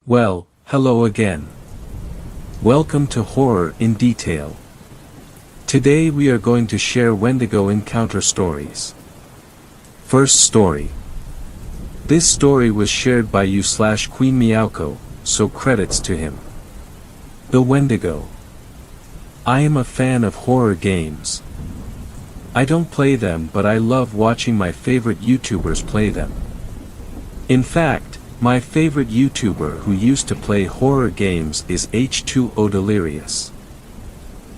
Well, hello again. Welcome to Horror in Detail. Today we are going to share Wendigo encounter stories. First story. This story was shared by you/Queen Meowco, so credits to him. The Wendigo. I am a fan of horror games. I don't play them, but I love watching my favorite YouTubers play them. In fact, my favorite YouTuber who used to play horror games is H2O Delirious.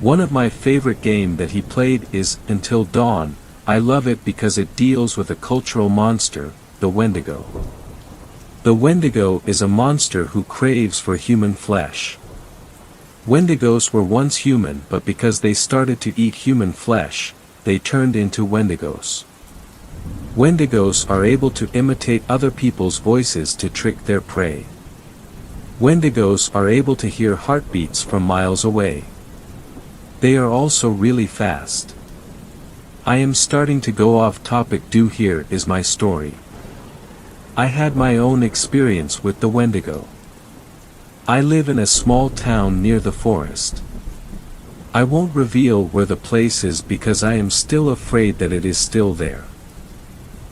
One of my favorite game that he played is Until Dawn. I love it because it deals with a cultural monster, the Wendigo. The Wendigo is a monster who craves for human flesh. Wendigos were once human, but because they started to eat human flesh, they turned into Wendigos. Wendigos are able to imitate other people's voices to trick their prey. Wendigos are able to hear heartbeats from miles away. They are also really fast. I am starting to go off topic. Here is my story. I had my own experience with the Wendigo. I live in a small town near the forest. I won't reveal where the place is because I am still afraid that it is still there.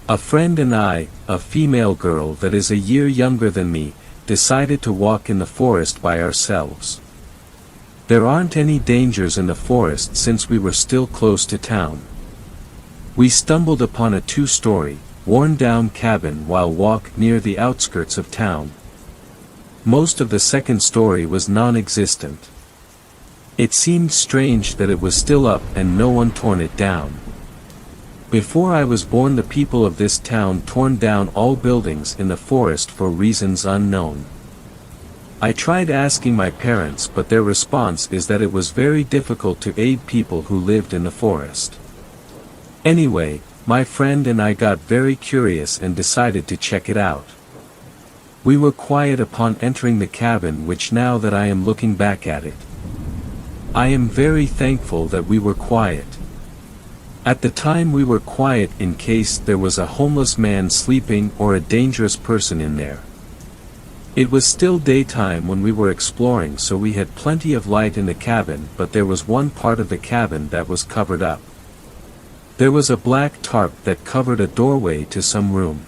A friend and I, a female girl that is a year younger than me, decided to walk in the forest by ourselves. There aren't any dangers in the forest since we were still close to town. We stumbled upon a 2-story, worn-down cabin while walking near the outskirts of town. Most of the second story was non-existent. It seemed strange that it was still up and no one torn it down. Before I was born, the people of this town torn down all buildings in the forest for reasons unknown. I tried asking my parents, but their response is that it was very difficult to aid people who lived in the forest. Anyway, my friend and I got very curious and decided to check it out. We were quiet upon entering the cabin, which now that I am looking back at it, I am very thankful that we were quiet. At the time we were quiet in case there was a homeless man sleeping or a dangerous person in there. It was still daytime when we were exploring, so we had plenty of light in the cabin, but there was one part of the cabin that was covered up. There was a black tarp that covered a doorway to some room.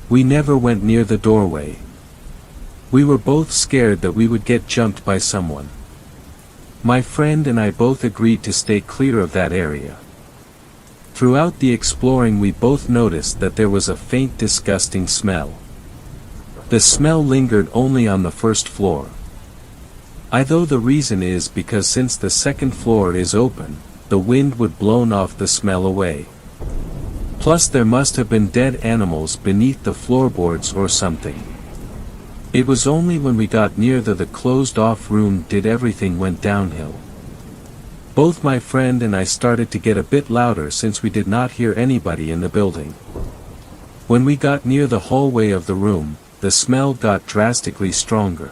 We never went near the doorway. We were both scared that we would get jumped by someone. My friend and I both agreed to stay clear of that area. Throughout the exploring we both noticed that there was a faint disgusting smell. The smell lingered only on the first floor. Though the reason is because since the second floor is open, the wind would blown off the smell away. Plus there must have been dead animals beneath the floorboards or something. It was only when we got near the closed off room did everything went downhill. Both my friend and I started to get a bit louder since we did not hear anybody in the building. When we got near the hallway of the room, the smell got drastically stronger.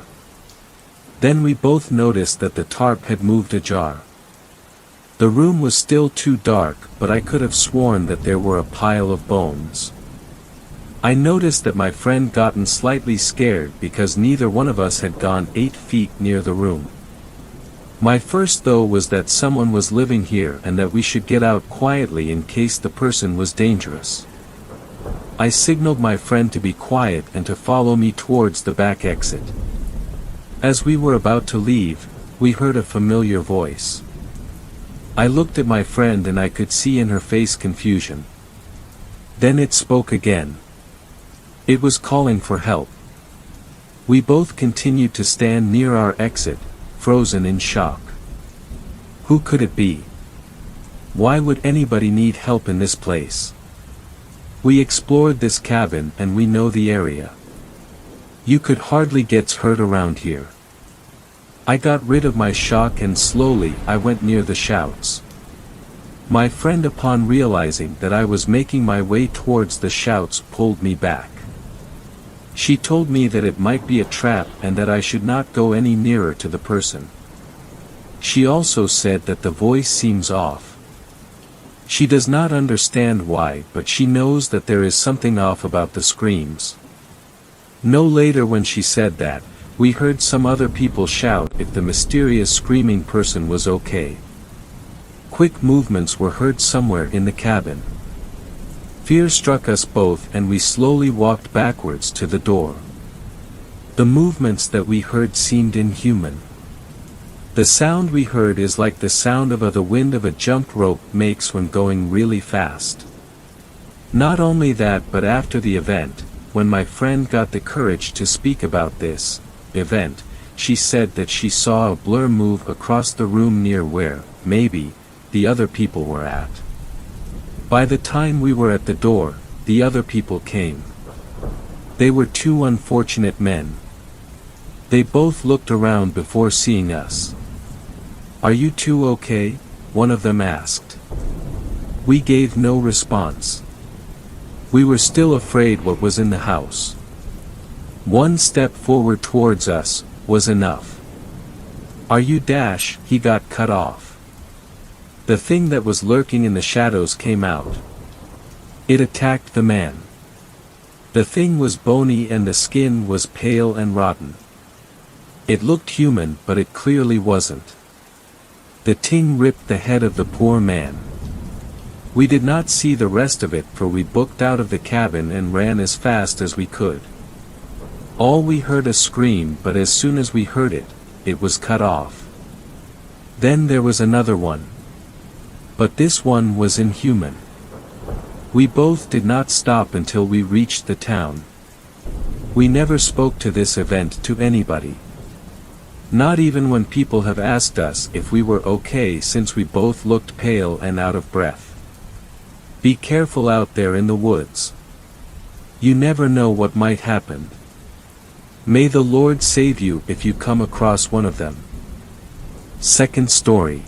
Then we both noticed that the tarp had moved ajar. The room was still too dark, but I could have sworn that there were a pile of bones. I noticed that my friend gotten slightly scared because neither one of us had gone 8 feet near the room. My first thought was that someone was living here and that we should get out quietly in case the person was dangerous. I signaled my friend to be quiet and to follow me towards the back exit. As we were about to leave, we heard a familiar voice. I looked at my friend and I could see in her face confusion. Then it spoke again. It was calling for help. We both continued to stand near our exit, frozen in shock. Who could it be? Why would anybody need help in this place? We explored this cabin and we know the area. You could hardly get hurt around here. I got rid of my shock and slowly I went near the shouts. My friend, upon realizing that I was making my way towards the shouts, pulled me back. She told me that it might be a trap and that I should not go any nearer to the person. She also said that the voice seems off. She does not understand why, but she knows that there is something off about the screams. No later when she said that, we heard some other people shout if the mysterious screaming person was okay. Quick movements were heard somewhere in the cabin. Fear struck us both and we slowly walked backwards to the door. The movements that we heard seemed inhuman. The sound we heard is like the sound of the wind of a jump rope makes when going really fast. Not only that, but after the event, when my friend got the courage to speak about this event, she said that she saw a blur move across the room near where, maybe, the other people were at. By the time we were at the door, the other people came. They were two unfortunate men. They both looked around before seeing us. "Are you two okay?" one of them asked. We gave no response. We were still afraid what was in the house. One step forward towards us was enough. "Are you dash?" He got cut off. The thing that was lurking in the shadows came out. It attacked the man. The thing was bony and the skin was pale and rotten. It looked human, but it clearly wasn't. The thing ripped the head of the poor man. We did not see the rest of it, for we booked out of the cabin and ran as fast as we could. All we heard a scream, but as soon as we heard it, it was cut off. Then there was another one. But this one was inhuman. We both did not stop until we reached the town. We never spoke to this event to anybody. Not even when people have asked us if we were okay, since we both looked pale and out of breath. Be careful out there in the woods. You never know what might happen. May the Lord save you if you come across one of them. Second story.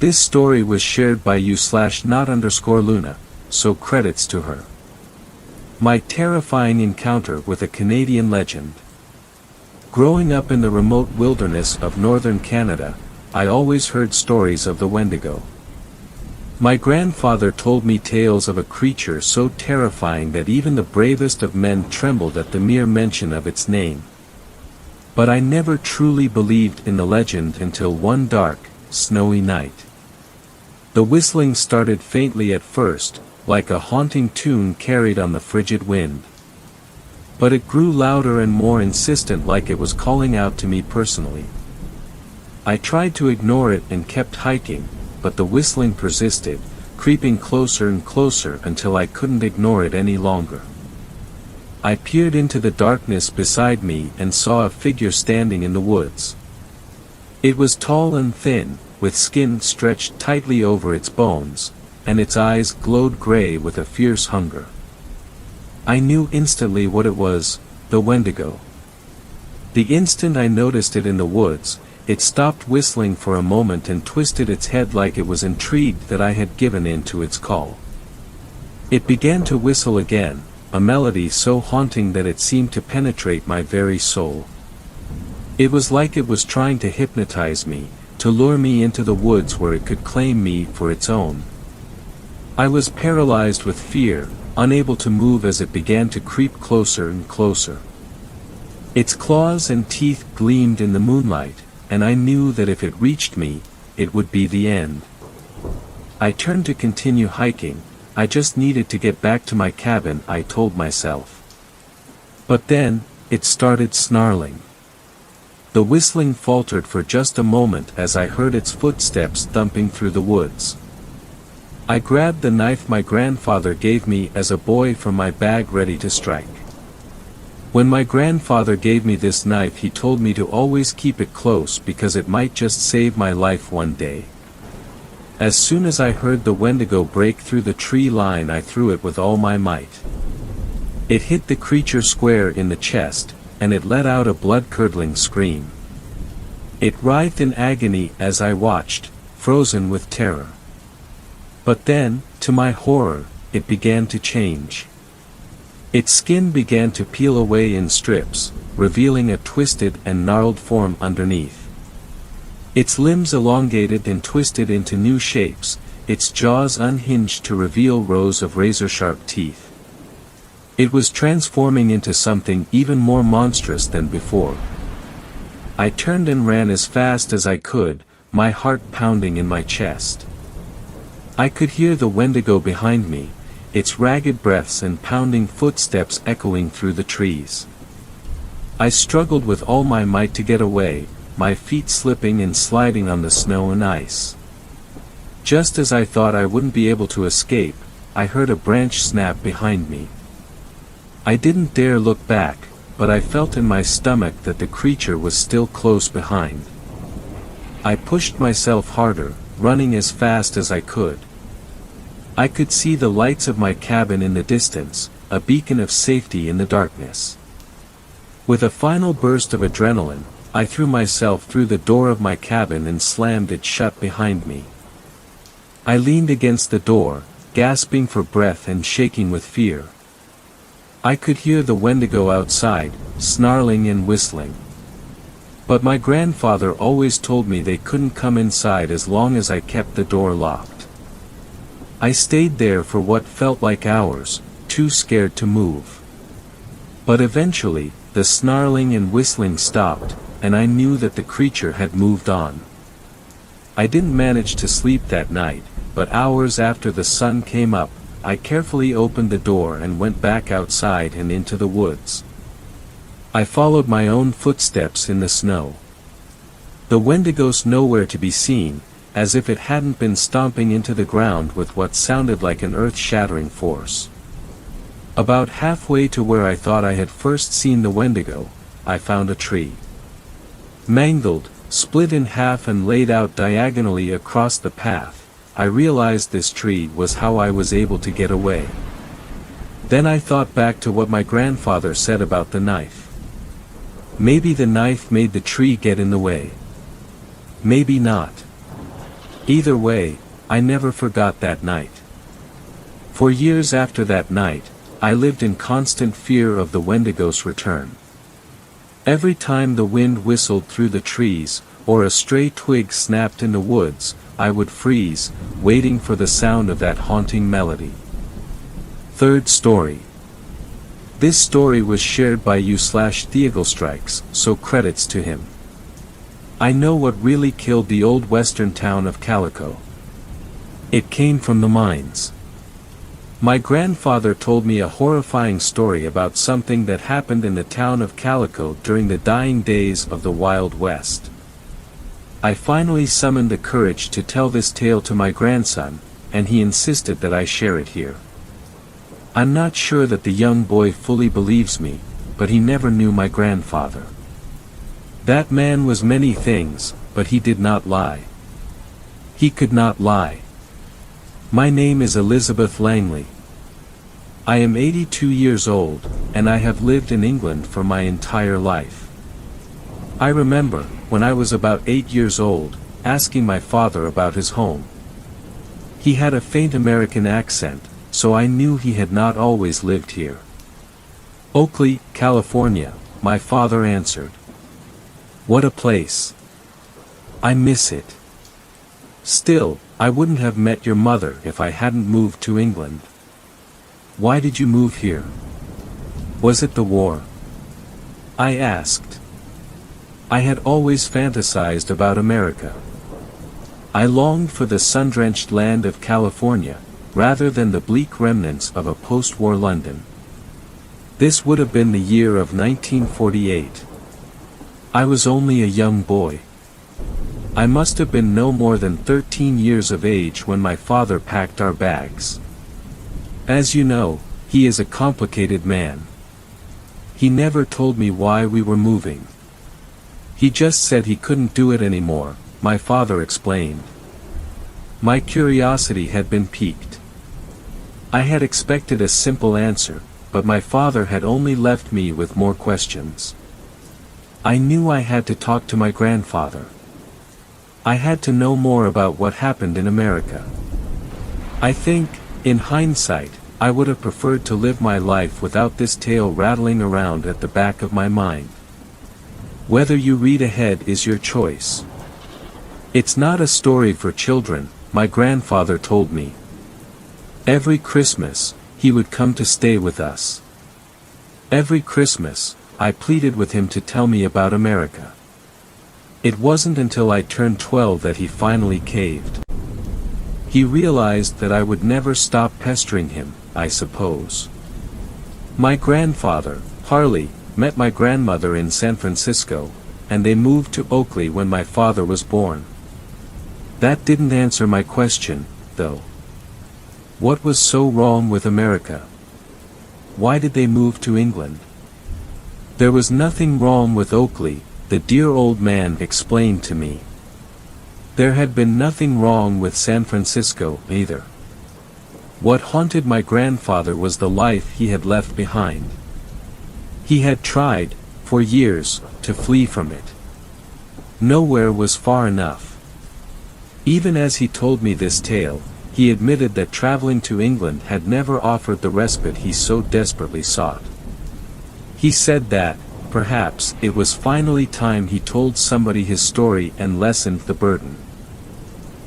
This story was shared by you/not_Luna, so credits to her. My terrifying encounter with a Canadian legend. Growing up in the remote wilderness of northern Canada, I always heard stories of the Wendigo. My grandfather told me tales of a creature so terrifying that even the bravest of men trembled at the mere mention of its name. But I never truly believed in the legend until one dark, snowy night. The whistling started faintly at first, like a haunting tune carried on the frigid wind. But it grew louder and more insistent, like it was calling out to me personally. I tried to ignore it and kept hiking, but the whistling persisted, creeping closer and closer until I couldn't ignore it any longer. I peered into the darkness beside me and saw a figure standing in the woods. It was tall and thin, with skin stretched tightly over its bones, and its eyes glowed gray with a fierce hunger. I knew instantly what it was, the Wendigo. The instant I noticed it in the woods, it stopped whistling for a moment and twisted its head like it was intrigued that I had given in to its call. It began to whistle again, a melody so haunting that it seemed to penetrate my very soul. It was like it was trying to hypnotize me, to lure me into the woods where it could claim me for its own. I was paralyzed with fear, unable to move as it began to creep closer and closer. Its claws and teeth gleamed in the moonlight, and I knew that if it reached me, it would be the end. I turned to continue hiking. I just needed to get back to my cabin, I told myself. But then, it started snarling. The whistling faltered for just a moment as I heard its footsteps thumping through the woods. I grabbed the knife my grandfather gave me as a boy from my bag, ready to strike. When my grandfather gave me this knife, he told me to always keep it close because it might just save my life one day. As soon as I heard the Wendigo break through the tree line, I threw it with all my might. It hit the creature square in the chest, and it let out a blood-curdling scream. It writhed in agony as I watched, frozen with terror. But then, to my horror, it began to change. Its skin began to peel away in strips, revealing a twisted and gnarled form underneath. Its limbs elongated and twisted into new shapes, its jaws unhinged to reveal rows of razor-sharp teeth. It was transforming into something even more monstrous than before. I turned and ran as fast as I could, my heart pounding in my chest. I could hear the Wendigo behind me, its ragged breaths and pounding footsteps echoing through the trees. I struggled with all my might to get away, my feet slipping and sliding on the snow and ice. Just as I thought I wouldn't be able to escape, I heard a branch snap behind me. I didn't dare look back, but I felt in my stomach that the creature was still close behind. I pushed myself harder, running as fast as I could. I could see the lights of my cabin in the distance, a beacon of safety in the darkness. With a final burst of adrenaline, I threw myself through the door of my cabin and slammed it shut behind me. I leaned against the door, gasping for breath and shaking with fear. I could hear the Wendigo outside, snarling and whistling. But my grandfather always told me they couldn't come inside as long as I kept the door locked. I stayed there for what felt like hours, too scared to move. But eventually, the snarling and whistling stopped, and I knew that the creature had moved on. I didn't manage to sleep that night, but hours after the sun came up, I carefully opened the door and went back outside and into the woods. I followed my own footsteps in the snow. The Wendigo's nowhere to be seen, as if it hadn't been stomping into the ground with what sounded like an earth-shattering force. About halfway to where I thought I had first seen the Wendigo, I found a tree. Mangled, split in half and laid out diagonally across the path, I realized this tree was how I was able to get away. Then I thought back to what my grandfather said about the knife. Maybe the knife made the tree get in the way. Maybe not. Either way, I never forgot that night. For years after that night, I lived in constant fear of the Wendigo's return. Every time the wind whistled through the trees, or a stray twig snapped in the woods, I would freeze, waiting for the sound of that haunting melody. Third story. This story was shared by u/Theagelstrikes, so credits to him. I know what really killed the old western town of Calico. It came from the mines. My grandfather told me a horrifying story about something that happened in the town of Calico during the dying days of the Wild West. I finally summoned the courage to tell this tale to my grandson, and he insisted that I share it here. I'm not sure that the young boy fully believes me, but he never knew my grandfather. That man was many things, but he did not lie. He could not lie. My name is Elizabeth Langley. I am 82 years old, and I have lived in England for my entire life. I remember, when I was about 8 years old, asking my father about his home. He had a faint American accent, so I knew he had not always lived here. Oakley, California, my father answered. What a place. I miss it. Still, I wouldn't have met your mother if I hadn't moved to England. Why did you move here? Was it the war? I asked. I had always fantasized about America. I longed for the sun-drenched land of California, rather than the bleak remnants of a post-war London. This would have been the year of 1948. I was only a young boy. I must have been no more than 13 years of age when my father packed our bags. As you know, he is a complicated man. He never told me why we were moving. He just said he couldn't do it anymore, my father explained. My curiosity had been piqued. I had expected a simple answer, but my father had only left me with more questions. I knew I had to talk to my grandfather. I had to know more about what happened in America. I think, in hindsight, I would have preferred to live my life without this tale rattling around at the back of my mind. Whether you read ahead is your choice. It's not a story for children, my grandfather told me. Every Christmas, he would come to stay with us. Every Christmas, I pleaded with him to tell me about America. It wasn't until I turned 12 that he finally caved. He realized that I would never stop pestering him, I suppose. My grandfather, Harley, met my grandmother in San Francisco, and they moved to Oakley when my father was born. That didn't answer my question, though. What was so wrong with America? Why did they move to England? There was nothing wrong with Oakley, the dear old man explained to me. There had been nothing wrong with San Francisco, either. What haunted my grandfather was the life he had left behind. He had tried, for years, to flee from it. Nowhere was far enough. Even as he told me this tale, he admitted that traveling to England had never offered the respite he so desperately sought. He said that, perhaps, it was finally time he told somebody his story and lessened the burden.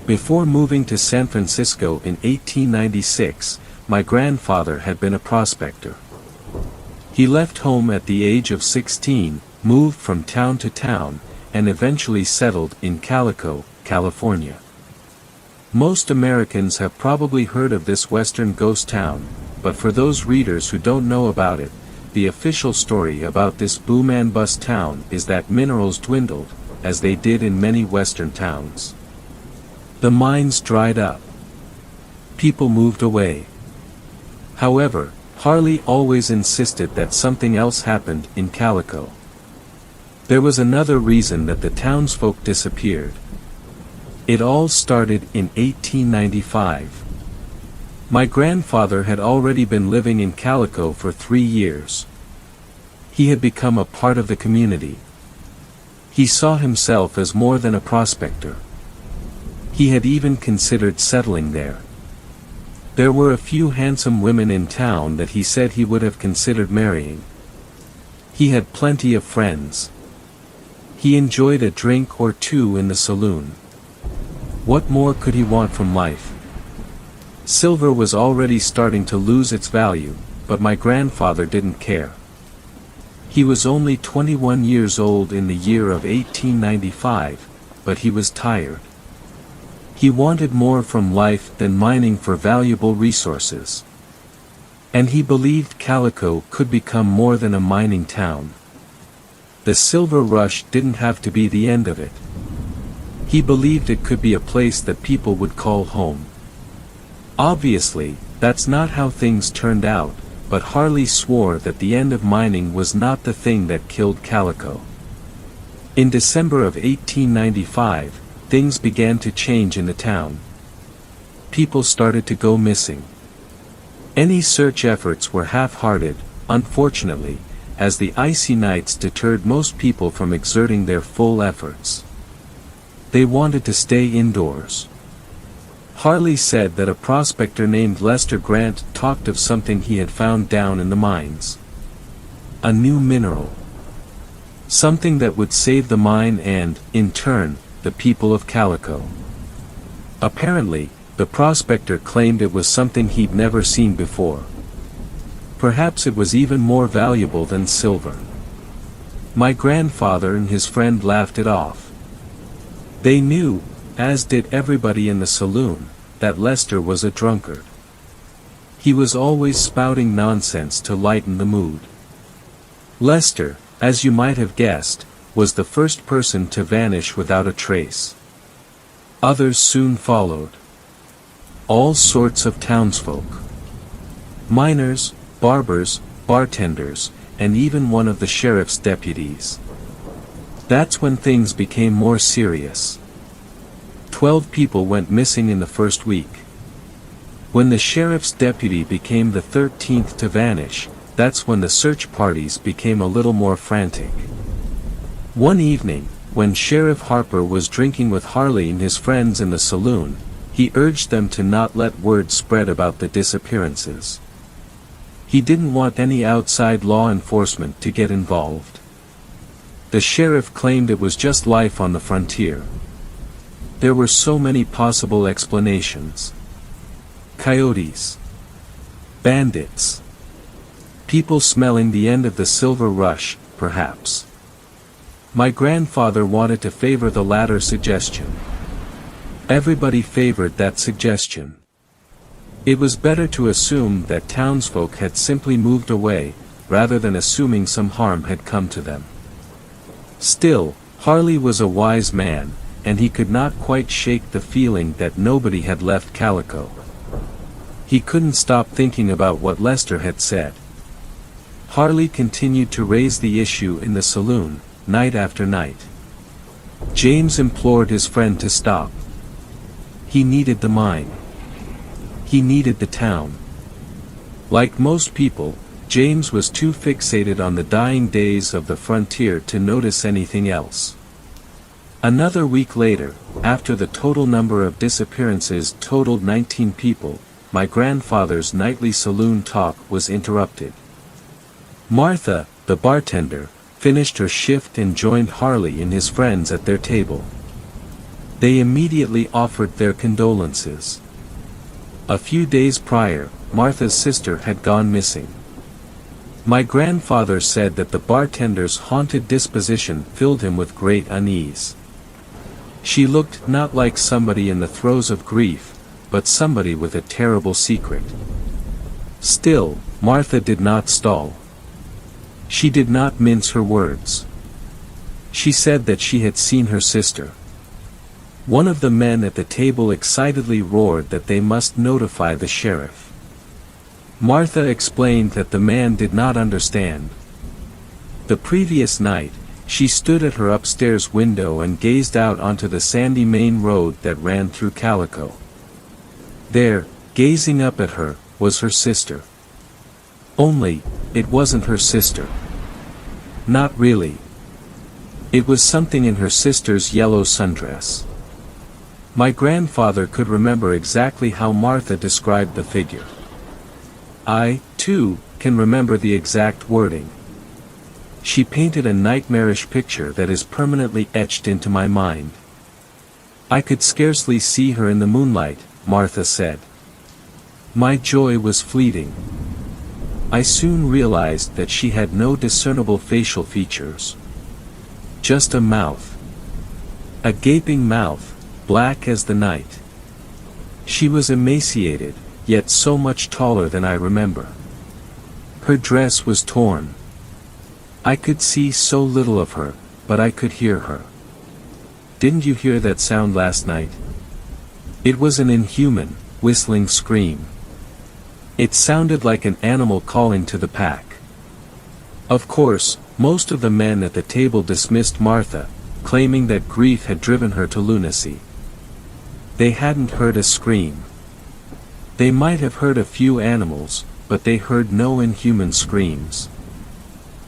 Before moving to San Francisco in 1896, my grandfather had been a prospector. He left home at the age of 16, moved from town to town, and eventually settled in Calico, California. Most Americans have probably heard of this western ghost town, but for those readers who don't know about it, the official story about this boom-and-bust town is that minerals dwindled, as they did in many western towns. The mines dried up. People moved away. However, Harley always insisted that something else happened in Calico. There was another reason that the townsfolk disappeared. It all started in 1895. My grandfather had already been living in Calico for 3 years. He had become a part of the community. He saw himself as more than a prospector. He had even considered settling there. There were a few handsome women in town that he said he would have considered marrying. He had plenty of friends. He enjoyed a drink or two in the saloon. What more could he want from life? Silver was already starting to lose its value, but my grandfather didn't care. He was only 21 years old in the year of 1895, but he was tired. He wanted more from life than mining for valuable resources. And he believed Calico could become more than a mining town. The silver rush didn't have to be the end of it. He believed it could be a place that people would call home. Obviously, that's not how things turned out, but Harley swore that the end of mining was not the thing that killed Calico. In December of 1895, things began to change in the town. People started to go missing. Any search efforts were half-hearted, unfortunately, as the icy nights deterred most people from exerting their full efforts. They wanted to stay indoors. Harley said that a prospector named Lester Grant talked of something he had found down in the mines. A new mineral. Something that would save the mine and, in turn, the people of Calico. Apparently, the prospector claimed it was something he'd never seen before. Perhaps it was even more valuable than silver. My grandfather and his friend laughed it off. They knew, as did everybody in the saloon, that Lester was a drunkard. He was always spouting nonsense to lighten the mood. Lester, as you might have guessed, was the first person to vanish without a trace. Others soon followed. All sorts of townsfolk. Miners, barbers, bartenders, and even one of the sheriff's deputies. That's when things became more serious. 12 people went missing in the first week. When the sheriff's deputy became the 13th to vanish, that's when the search parties became a little more frantic. One evening, when Sheriff Harper was drinking with Harley and his friends in the saloon, he urged them to not let word spread about the disappearances. He didn't want any outside law enforcement to get involved. The sheriff claimed it was just life on the frontier. There were so many possible explanations. Coyotes. Bandits. People smelling the end of the silver rush, perhaps. My grandfather wanted to favor the latter suggestion. Everybody favored that suggestion. It was better to assume that townsfolk had simply moved away, rather than assuming some harm had come to them. Still, Harley was a wise man, and he could not quite shake the feeling that nobody had left Calico. He couldn't stop thinking about what Lester had said. Harley continued to raise the issue in the saloon, night after night. James implored his friend to stop. He needed the mine. He needed the town. Like most people, James was too fixated on the dying days of the frontier to notice anything else. Another week later, after the total number of disappearances totaled 19 people, my grandfather's nightly saloon talk was interrupted. Martha, the bartender, finished her shift and joined Harley and his friends at their table. They immediately offered their condolences. A few days prior, Martha's sister had gone missing. My grandfather said that the bartender's haunted disposition filled him with great unease. She looked not like somebody in the throes of grief, but somebody with a terrible secret. Still, Martha did not stall. She did not mince her words. She said that she had seen her sister. One of the men at the table excitedly roared that they must notify the sheriff. Martha explained that the man did not understand. The previous night, she stood at her upstairs window and gazed out onto the sandy main road that ran through Calico. There, gazing up at her, was her sister. Only, it wasn't her sister. Not really. It was something in her sister's yellow sundress. My grandfather could remember exactly how Martha described the figure. I, too, can remember the exact wording. She painted a nightmarish picture that is permanently etched into my mind. I could scarcely see her in the moonlight, Martha said. My joy was fleeting. I soon realized that she had no discernible facial features. Just a mouth. A gaping mouth, black as the night. She was emaciated, yet so much taller than I remember. Her dress was torn. I could see so little of her, but I could hear her. Didn't you hear that sound last night? It was an inhuman, whistling scream. It sounded like an animal calling to the pack. Of course, most of the men at the table dismissed Martha, claiming that grief had driven her to lunacy. They hadn't heard a scream. They might have heard a few animals, but they heard no inhuman screams.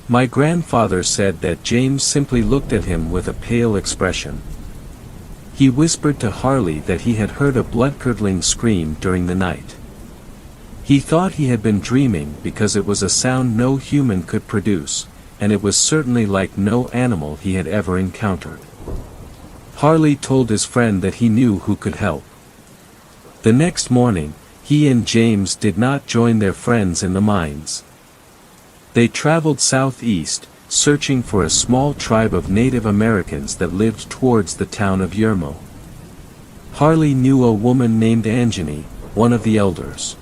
My grandfather said that James simply looked at him with a pale expression. He whispered to Harley that he had heard a blood-curdling scream during the night. He thought he had been dreaming because it was a sound no human could produce, and it was certainly like no animal he had ever encountered. Harley told his friend that he knew who could help. The next morning, he and James did not join their friends in the mines. They traveled southeast, searching for a small tribe of Native Americans that lived towards the town of Yermo. Harley knew a woman named Anjani, one of the elders.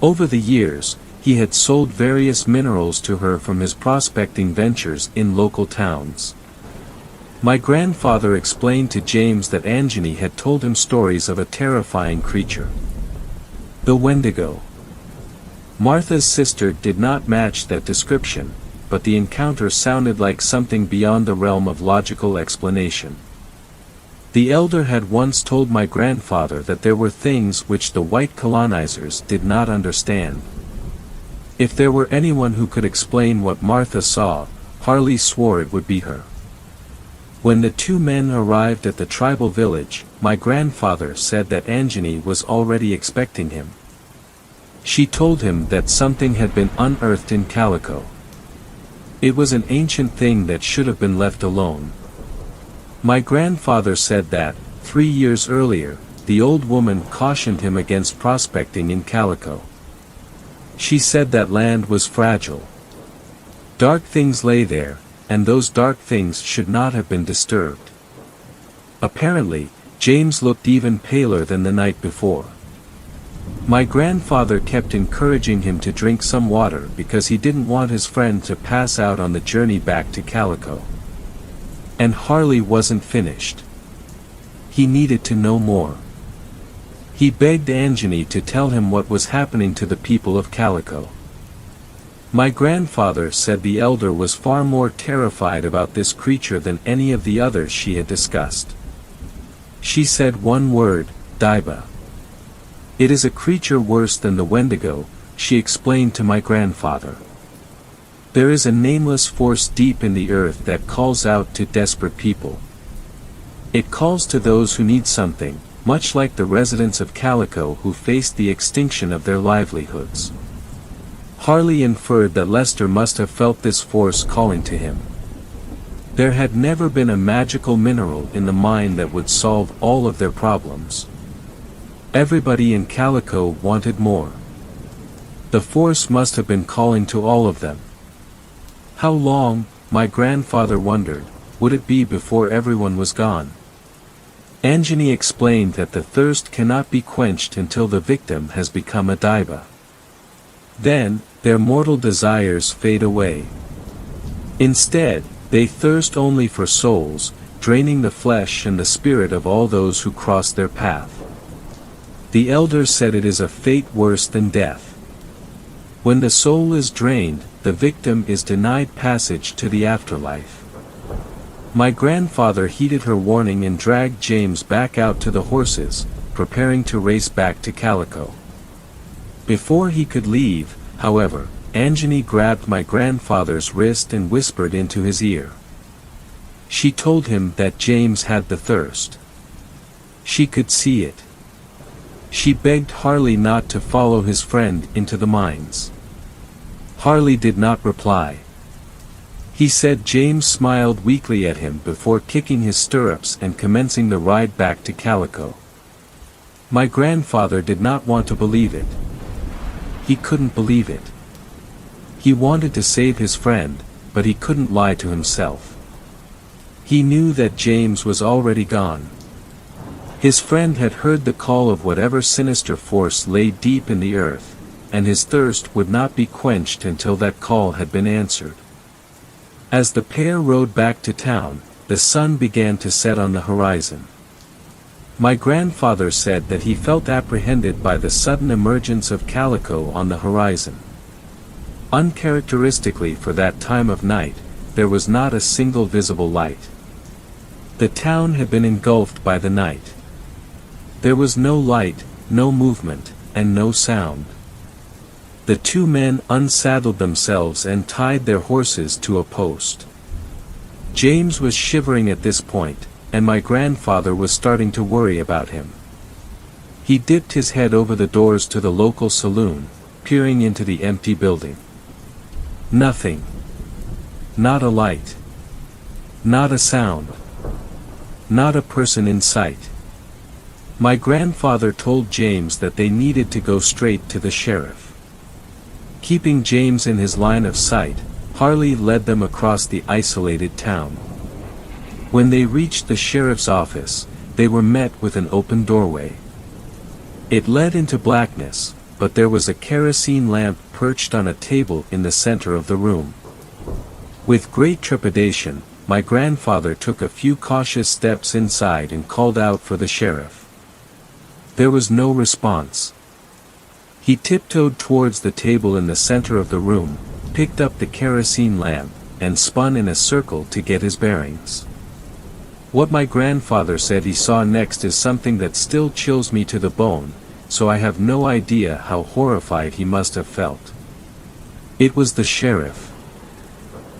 Over the years, he had sold various minerals to her from his prospecting ventures in local towns. My grandfather explained to James that Anjani had told him stories of a terrifying creature. The Wendigo. Martha's sister did not match that description, but the encounter sounded like something beyond the realm of logical explanation. The elder had once told my grandfather that there were things which the white colonizers did not understand. If there were anyone who could explain what Martha saw, Harley swore it would be her. When the two men arrived at the tribal village, my grandfather said that Anjani was already expecting him. She told him that something had been unearthed in Calico. It was an ancient thing that should have been left alone. My grandfather said that, 3 years earlier, the old woman cautioned him against prospecting in Calico. She said that land was fragile. Dark things lay there, and those dark things should not have been disturbed. Apparently, James looked even paler than the night before. My grandfather kept encouraging him to drink some water because he didn't want his friend to pass out on the journey back to Calico. And Harley wasn't finished. He needed to know more. He begged Anjani to tell him what was happening to the people of Calico. My grandfather said the elder was far more terrified about this creature than any of the others she had discussed. She said one word, Daiba. It is a creature worse than the Wendigo, she explained to my grandfather. There is a nameless force deep in the earth that calls out to desperate people. It calls to those who need something, much like the residents of Calico who faced the extinction of their livelihoods. Harley inferred that Lester must have felt this force calling to him. There had never been a magical mineral in the mine that would solve all of their problems. Everybody in Calico wanted more. The force must have been calling to all of them. How long, my grandfather wondered, would it be before everyone was gone? Anjani explained that the thirst cannot be quenched until the victim has become a Daiba. Then, their mortal desires fade away. Instead, they thirst only for souls, draining the flesh and the spirit of all those who cross their path. The elder said it is a fate worse than death. When the soul is drained, the victim is denied passage to the afterlife. My grandfather heeded her warning and dragged James back out to the horses, preparing to race back to Calico. Before he could leave, however, Anjani grabbed my grandfather's wrist and whispered into his ear. She told him that James had the thirst. She could see it. She begged Harley not to follow his friend into the mines. Harley did not reply. He said James smiled weakly at him before kicking his stirrups and commencing the ride back to Calico. My grandfather did not want to believe it. He couldn't believe it. He wanted to save his friend, but he couldn't lie to himself. He knew that James was already gone. His friend had heard the call of whatever sinister force lay deep in the earth, and his thirst would not be quenched until that call had been answered. As the pair rode back to town, the sun began to set on the horizon. My grandfather said that he felt apprehended by the sudden emergence of Calico on the horizon. Uncharacteristically for that time of night, there was not a single visible light. The town had been engulfed by the night. There was no light, no movement, and no sound. The two men unsaddled themselves and tied their horses to a post. James was shivering at this point, and my grandfather was starting to worry about him. He dipped his head over the doors to the local saloon, peering into the empty building. Nothing. Not a light. Not a sound. Not a person in sight. My grandfather told James that they needed to go straight to the sheriff. Keeping James in his line of sight, Harley led them across the isolated town. When they reached the sheriff's office, they were met with an open doorway. It led into blackness, but there was a kerosene lamp perched on a table in the center of the room. With great trepidation, my grandfather took a few cautious steps inside and called out for the sheriff. There was no response. He tiptoed towards the table in the center of the room, picked up the kerosene lamp, and spun in a circle to get his bearings. What my grandfather said he saw next is something that still chills me to the bone, so I have no idea how horrified he must have felt. It was the sheriff.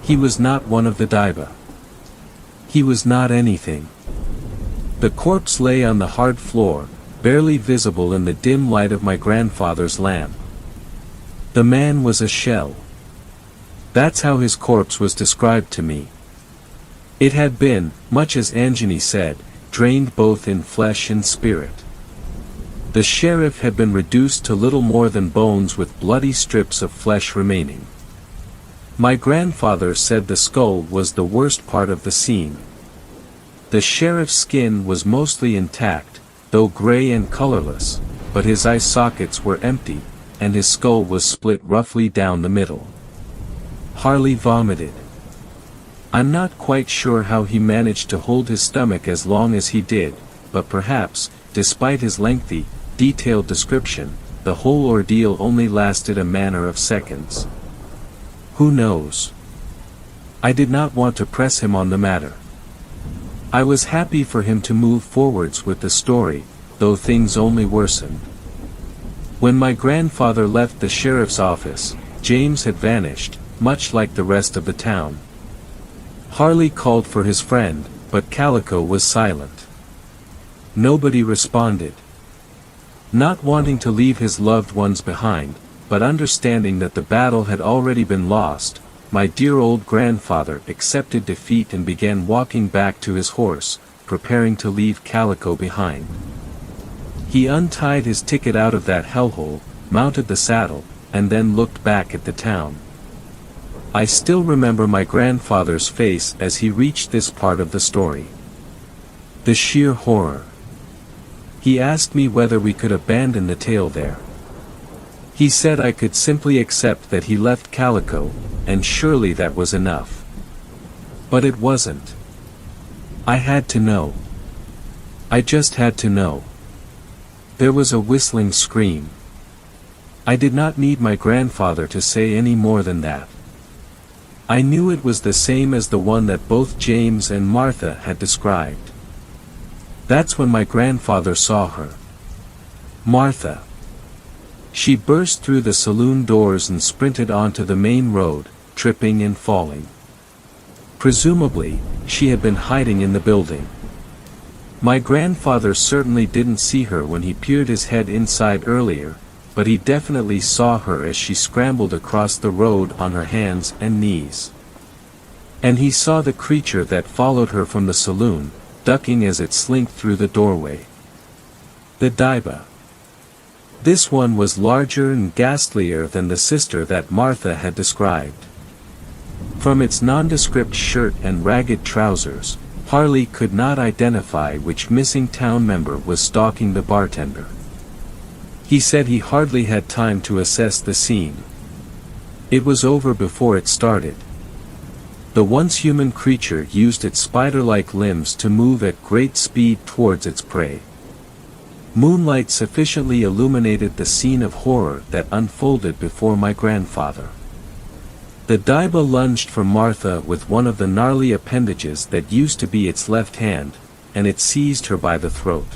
He was not one of the Daiba. He was not anything. The corpse lay on the hard floor, barely visible in the dim light of my grandfather's lamp. The man was a shell. That's how his corpse was described to me. It had been, much as Anjani said, drained both in flesh and spirit. The sheriff had been reduced to little more than bones with bloody strips of flesh remaining. My grandfather said the skull was the worst part of the scene. The sheriff's skin was mostly intact, though gray and colorless, but his eye sockets were empty, and his skull was split roughly down the middle. Harley vomited. I'm not quite sure how he managed to hold his stomach as long as he did, but perhaps, despite his lengthy, detailed description, the whole ordeal only lasted a matter of seconds. Who knows? I did not want to press him on the matter. I was happy for him to move forwards with the story, though things only worsened. When my grandfather left the sheriff's office, James had vanished, much like the rest of the town. Harley called for his friend, but Calico was silent. Nobody responded. Not wanting to leave his loved ones behind, but understanding that the battle had already been lost, my dear old grandfather accepted defeat and began walking back to his horse, preparing to leave Calico behind. He untied his ticket out of that hellhole, mounted the saddle, and then looked back at the town. I still remember my grandfather's face as he reached this part of the story. The sheer horror. He asked me whether we could abandon the tale there. He said I could simply accept that he left Calico, and surely that was enough. But it wasn't. I had to know. I just had to know. There was a whistling scream. I did not need my grandfather to say any more than that. I knew it was the same as the one that both James and Martha had described. That's when my grandfather saw her. Martha. She burst through the saloon doors and sprinted onto the main road, tripping and falling. Presumably, she had been hiding in the building. My grandfather certainly didn't see her when he peered his head inside earlier, but he definitely saw her as she scrambled across the road on her hands and knees. And he saw the creature that followed her from the saloon, ducking as it slinked through the doorway. The Diba. This one was larger and ghastlier than the sister that Martha had described. From its nondescript shirt and ragged trousers, Harley could not identify which missing town member was stalking the bartender. He said he hardly had time to assess the scene. It was over before it started. The once human creature used its spider-like limbs to move at great speed towards its prey. Moonlight sufficiently illuminated the scene of horror that unfolded before my grandfather. The Diba lunged for Martha with one of the gnarly appendages that used to be its left hand, and it seized her by the throat.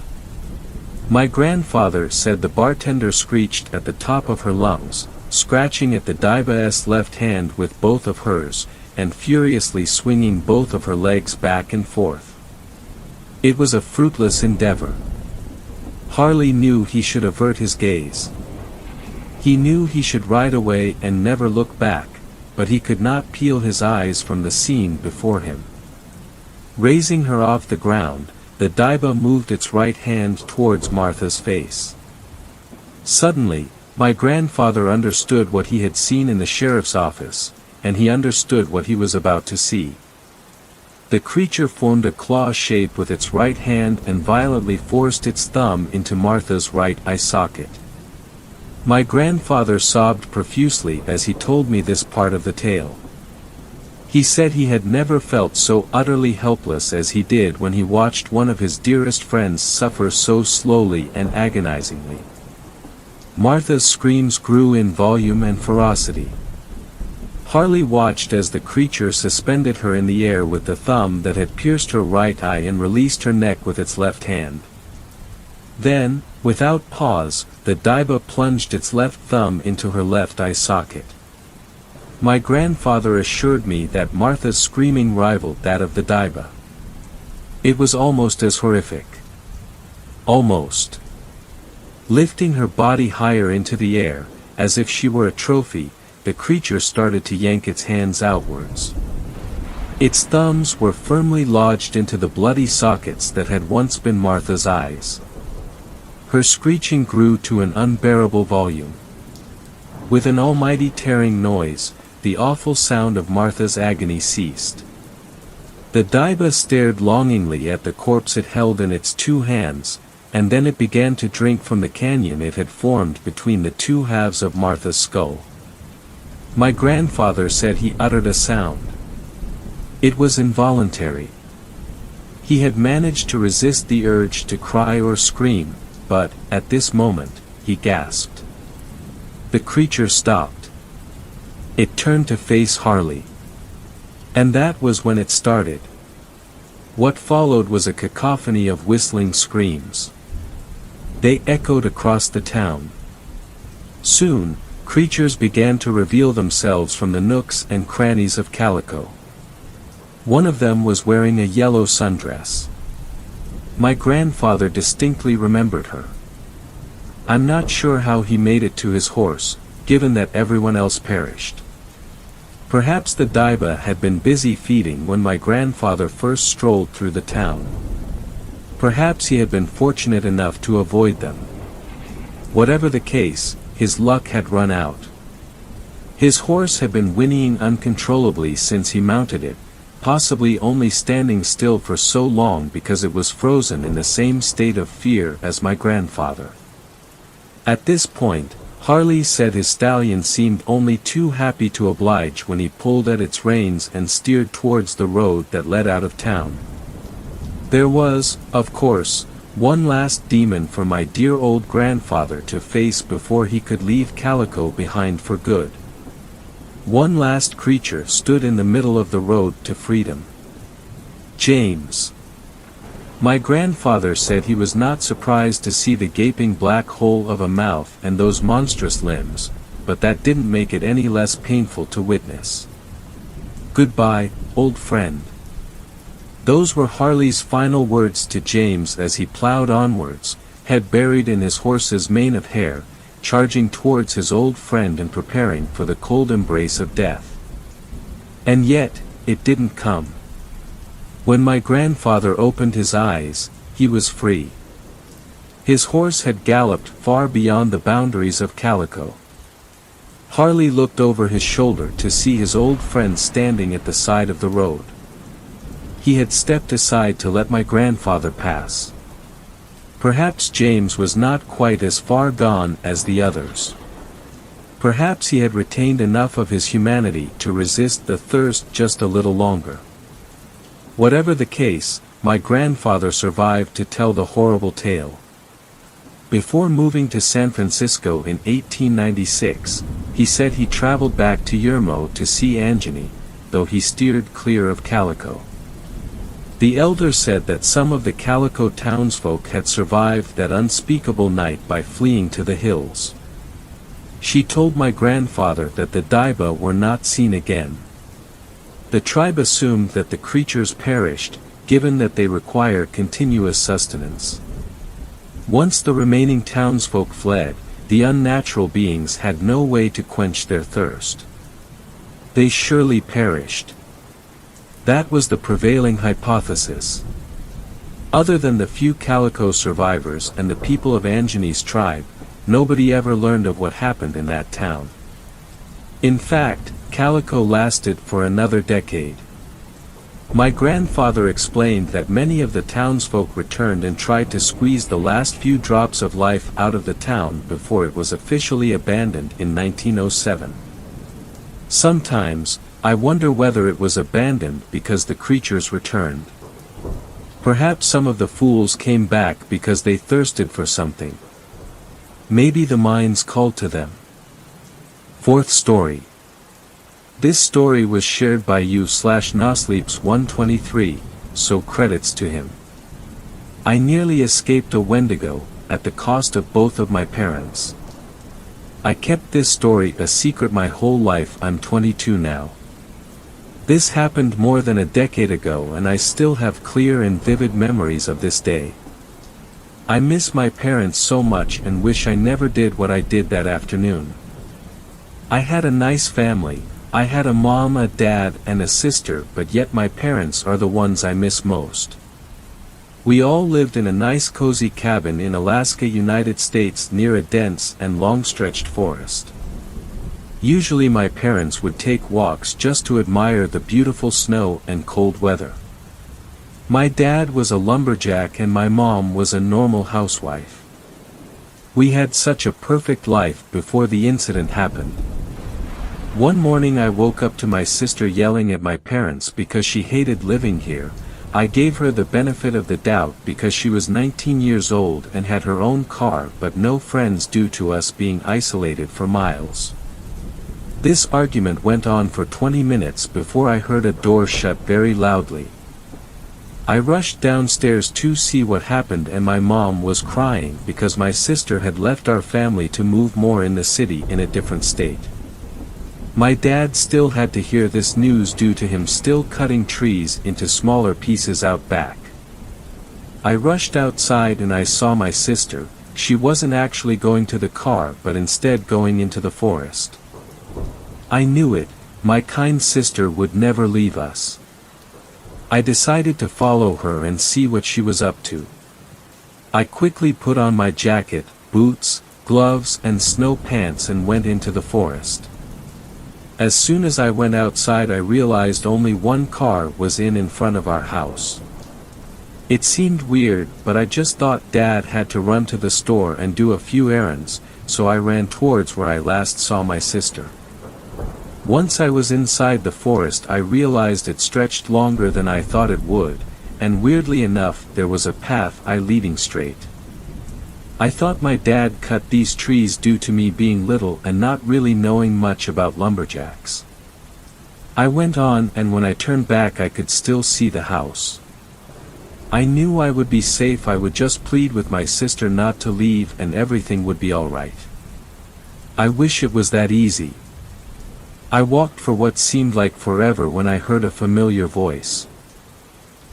My grandfather said the bartender screeched at the top of her lungs, scratching at the Diba's left hand with both of hers, and furiously swinging both of her legs back and forth. It was a fruitless endeavor. Harley knew he should avert his gaze. He knew he should ride away and never look back, but he could not peel his eyes from the scene before him. Raising her off the ground, the Diba moved its right hand towards Martha's face. Suddenly, my grandfather understood what he had seen in the sheriff's office, and he understood what he was about to see. The creature formed a claw shape with its right hand and violently forced its thumb into Martha's right eye socket. My grandfather sobbed profusely as he told me this part of the tale. He said he had never felt so utterly helpless as he did when he watched one of his dearest friends suffer so slowly and agonizingly. Martha's screams grew in volume and ferocity. Harley watched as the creature suspended her in the air with the thumb that had pierced her right eye and released her neck with its left hand. Then, without pause, the Diba plunged its left thumb into her left eye socket. My grandfather assured me that Martha's screaming rivaled that of the Diba. It was almost as horrific. Almost. Lifting her body higher into the air, as if she were a trophy, the creature started to yank its hands outwards. Its thumbs were firmly lodged into the bloody sockets that had once been Martha's eyes. Her screeching grew to an unbearable volume. With an almighty tearing noise, the awful sound of Martha's agony ceased. The Daiba stared longingly at the corpse it held in its two hands, and then it began to drink from the canyon it had formed between the two halves of Martha's skull. My grandfather said he uttered a sound. It was involuntary. He had managed to resist the urge to cry or scream, but, at this moment, he gasped. The creature stopped. It turned to face Harley. And that was when it started. What followed was a cacophony of whistling screams. They echoed across the town. Soon, creatures began to reveal themselves from the nooks and crannies of Calico. One of them was wearing a yellow sundress. My grandfather distinctly remembered her. I'm not sure how he made it to his horse, given that everyone else perished. Perhaps the Daiba had been busy feeding when my grandfather first strolled through the town. Perhaps he had been fortunate enough to avoid them. Whatever the case, his luck had run out. His horse had been whinnying uncontrollably since he mounted it, possibly only standing still for so long because it was frozen in the same state of fear as my grandfather. At this point, Harley said his stallion seemed only too happy to oblige when he pulled at its reins and steered towards the road that led out of town. There was, of course, one last demon for my dear old grandfather to face before he could leave Calico behind for good. One last creature stood in the middle of the road to freedom. James. My grandfather said he was not surprised to see the gaping black hole of a mouth and those monstrous limbs, but that didn't make it any less painful to witness. Goodbye, old friend. Those were Harley's final words to James as he plowed onwards, head buried in his horse's mane of hair, charging towards his old friend and preparing for the cold embrace of death. And yet, it didn't come. When my grandfather opened his eyes, he was free. His horse had galloped far beyond the boundaries of Calico. Harley looked over his shoulder to see his old friend standing at the side of the road. He had stepped aside to let my grandfather pass. Perhaps James was not quite as far gone as the others. Perhaps he had retained enough of his humanity to resist the thirst just a little longer. Whatever the case, my grandfather survived to tell the horrible tale. Before moving to San Francisco in 1896, he said he traveled back to Yermo to see Anjani, though he steered clear of Calico. The elder said that some of the Calico townsfolk had survived that unspeakable night by fleeing to the hills. She told my grandfather that the Daiba were not seen again. The tribe assumed that the creatures perished, given that they require continuous sustenance. Once the remaining townsfolk fled, the unnatural beings had no way to quench their thirst. They surely perished. That was the prevailing hypothesis. Other than the few Calico survivors and the people of Anjani's tribe, nobody ever learned of what happened in that town. In fact, Calico lasted for another decade. My grandfather explained that many of the townsfolk returned and tried to squeeze the last few drops of life out of the town before it was officially abandoned in 1907. Sometimes, I wonder whether it was abandoned because the creatures returned. Perhaps some of the fools came back because they thirsted for something. Maybe the mines called to them. Fourth story. This story was shared by you/Nosleeps123, so credits to him. I nearly escaped a Wendigo, at the cost of both of my parents. I kept this story a secret my whole life. I'm 22 now. This happened more than a decade ago and I still have clear and vivid memories of this day. I miss my parents so much and wish I never did what I did that afternoon. I had a nice family. I had a mom, a dad, and a sister, but yet my parents are the ones I miss most. We all lived in a nice cozy cabin in Alaska, United States, near a dense and long-stretched forest. Usually my parents would take walks just to admire the beautiful snow and cold weather. My dad was a lumberjack and my mom was a normal housewife. We had such a perfect life before the incident happened. One morning I woke up to my sister yelling at my parents because she hated living here. I gave her the benefit of the doubt because she was 19 years old and had her own car but no friends due to us being isolated for miles. This argument went on for 20 minutes before I heard a door shut very loudly. I rushed downstairs to see what happened and my mom was crying because my sister had left our family to move more in the city in a different state. My dad still had to hear this news due to him still cutting trees into smaller pieces out back. I rushed outside and I saw my sister. She wasn't actually going to the car but instead going into the forest. I knew it, my kind sister would never leave us. I decided to follow her and see what she was up to. I quickly put on my jacket, boots, gloves and snow pants and went into the forest. As soon as I went outside I realized only one car was in front of our house. It seemed weird, but I just thought Dad had to run to the store and do a few errands, so I ran towards where I last saw my sister. Once I was inside the forest I realized it stretched longer than I thought it would, and weirdly enough there was a path leading straight. I thought my dad cut these trees due to me being little and not really knowing much about lumberjacks. I went on and when I turned back I could still see the house. I knew I would be safe. I would just plead with my sister not to leave and everything would be alright. I wish it was that easy. I walked for what seemed like forever when I heard a familiar voice.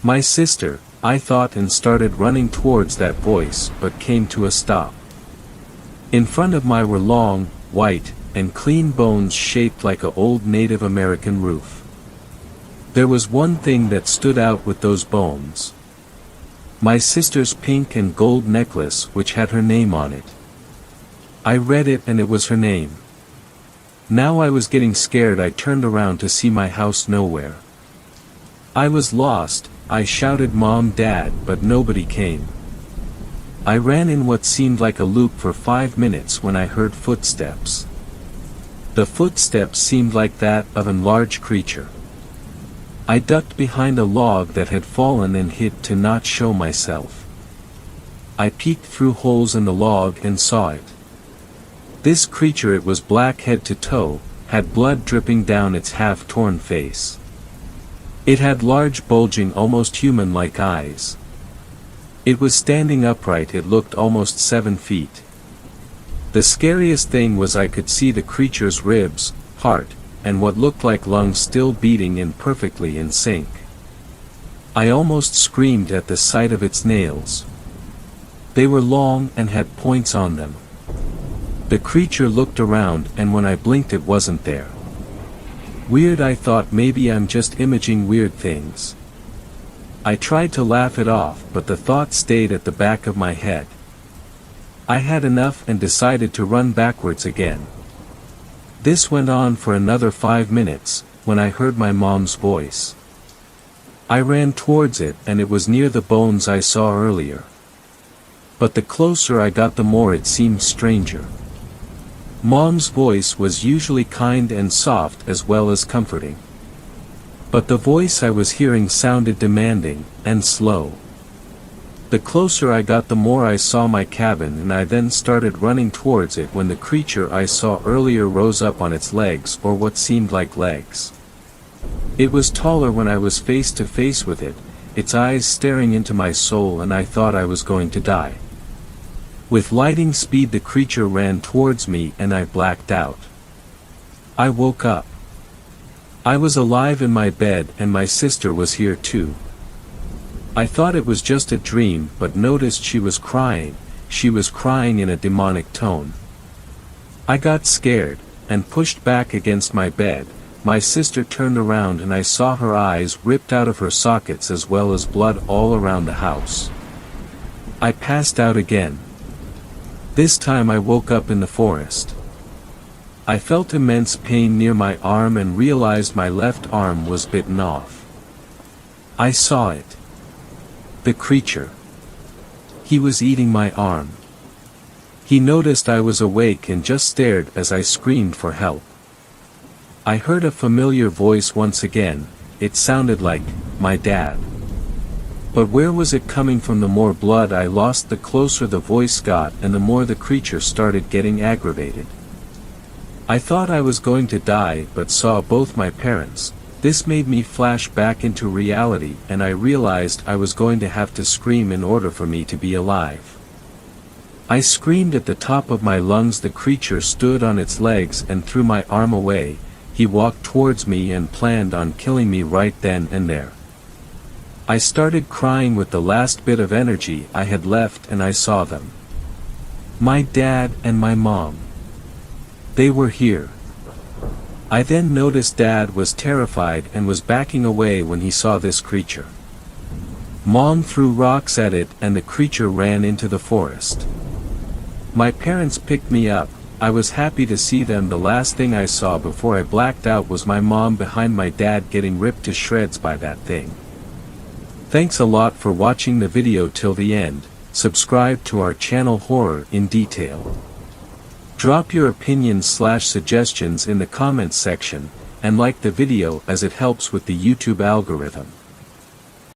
My sister, I thought, and started running towards that voice but came to a stop. In front of me were long, white, and clean bones shaped like an old Native American roof. There was one thing that stood out with those bones. My sister's pink and gold necklace which had her name on it. I read it and it was her name. Now I was getting scared. I turned around to see my house nowhere. I was lost. I shouted Mom, Dad, but nobody came. I ran in what seemed like a loop for 5 minutes when I heard footsteps. The footsteps seemed like that of a large creature. I ducked behind a log that had fallen and hid to not show myself. I peeked through holes in the log and saw it. This creature, it was black head to toe, had blood dripping down its half-torn face. It had large bulging almost human-like eyes. It was standing upright. It looked almost 7 feet. The scariest thing was I could see the creature's ribs, heart, and what looked like lungs still beating in perfectly in sync. I almost screamed at the sight of its nails. They were long and had points on them. The creature looked around and when I blinked it wasn't there. Weird, I thought, maybe I'm just imaging weird things. I tried to laugh it off but the thought stayed at the back of my head. I had enough and decided to run backwards again. This went on for another 5 minutes, when I heard my mom's voice. I ran towards it and it was near the bones I saw earlier. But the closer I got the more it seemed stranger. Mom's voice was usually kind and soft as well as comforting. But the voice I was hearing sounded demanding, and slow. The closer I got the more I saw my cabin and I then started running towards it when the creature I saw earlier rose up on its legs or what seemed like legs. It was taller when I was face to face with it, its eyes staring into my soul and I thought I was going to die. With lightning speed the creature ran towards me and I blacked out. I woke up. I was alive in my bed and my sister was here too. I thought it was just a dream but noticed she was crying in a demonic tone. I got scared, and pushed back against my bed. My sister turned around and I saw her eyes ripped out of her sockets as well as blood all around the house. I passed out again. This time I woke up in the forest. I felt immense pain near my arm and realized my left arm was bitten off. I saw it. The creature. He was eating my arm. He noticed I was awake and just stared as I screamed for help. I heard a familiar voice once again. It sounded like my dad. But where was it coming from? The more blood I lost, the closer the voice got, and the more the creature started getting aggravated. I thought I was going to die, but saw both my parents. This made me flash back into reality, and I realized I was going to have to scream in order for me to be alive. I screamed at the top of my lungs. The creature stood on its legs and threw my arm away. He walked towards me and planned on killing me right then and there. I started crying with the last bit of energy I had left, and I saw them. My dad and my mom. They were here. I then noticed Dad was terrified and was backing away when he saw this creature. Mom threw rocks at it and the creature ran into the forest. My parents picked me up. I was happy to see them. The last thing I saw before I blacked out was my mom behind my dad getting ripped to shreds by that thing. Thanks a lot for watching the video till the end. Subscribe to our channel Horror in Detail. Drop your opinions/suggestions in the comments section, and like the video as it helps with the YouTube algorithm.